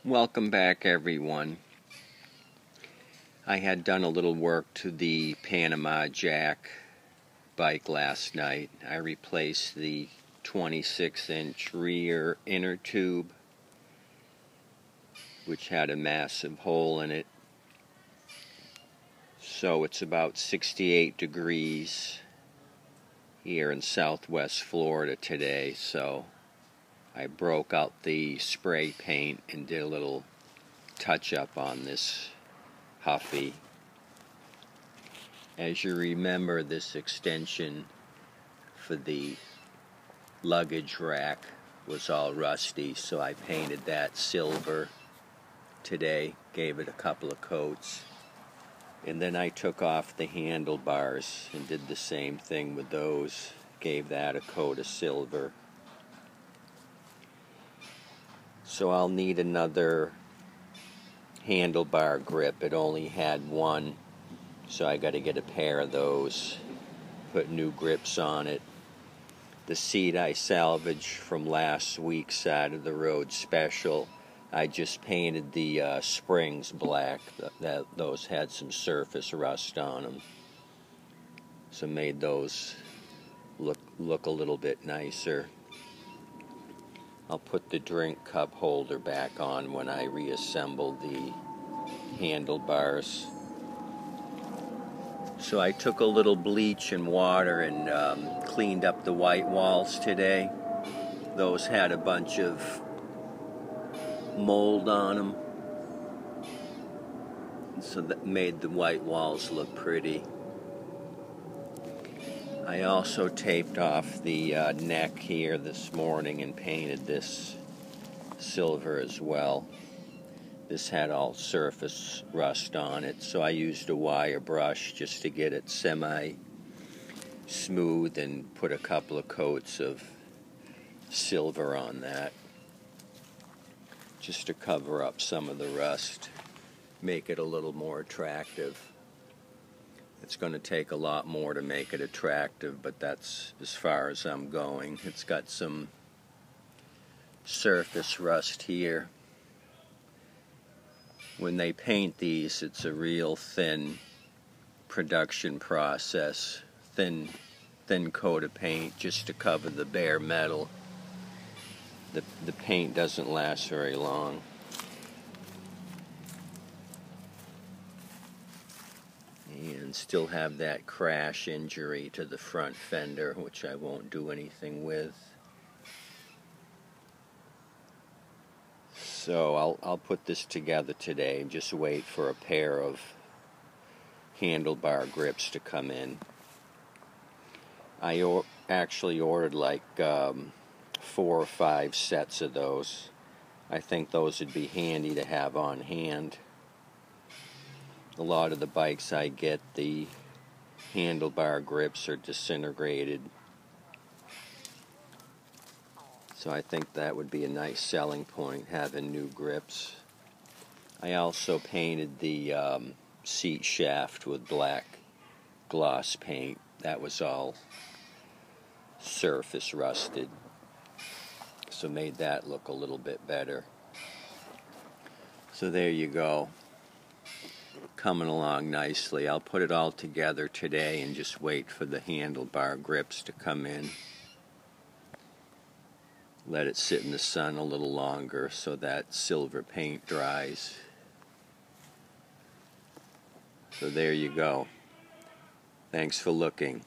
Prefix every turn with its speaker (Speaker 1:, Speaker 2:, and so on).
Speaker 1: Welcome back, everyone. I had done a little work to the Panama Jack bike last night. I replaced the 26-inch rear inner tube, which had a massive hole in it. So it's about 68 degrees here in southwest Florida today, so I broke out the spray paint and did a little touch-up on this Huffy. As you remember, this extension for the luggage rack was all rusty, so I painted that silver today, gave it a couple of coats, and then I took off the handlebars and did the same thing with those, gave that a coat of silver. So I'll need another handlebar grip. It only had one, so I got to get a pair of those, put new grips on it. The seat I salvaged from last week's side of the road special, I just painted the springs black. Those had some surface rust on them, so made those look a little bit nicer. I'll put the drink cup holder back on when I reassemble the handlebars. So I took a little bleach and water and cleaned up the white walls today. Those had a bunch of mold on them, so that made the white walls look pretty. I also taped off the neck here this morning and painted this silver as well. This had all surface rust on it, so I used a wire brush just to get it semi-smooth and put a couple of coats of silver on that, just to cover up some of the rust, make it a little more attractive. It's going to take a lot more to make it attractive, but that's as far as I'm going. It's got some surface rust here. When they paint these, it's a real thin production process, thin coat of paint just to cover the bare metal. The paint doesn't last very long. And still have that crash injury to the front fender, which I won't do anything with. So I'll put this together today and just wait for a pair of handlebar grips to come in. I actually ordered like 4 or 5 sets of those. I think those would be handy to have on hand. A lot of the bikes I get, the handlebar grips are disintegrated, so I think that would be a nice selling point, having new grips. I also painted the seat shaft with black gloss paint. That was all surface rusted, so made that look a little bit better. So there you go. Coming along nicely. I'll put it all together today and just wait for the handlebar grips to come in. Let it sit in the sun a little longer so that silver paint dries. So there you go. Thanks for looking.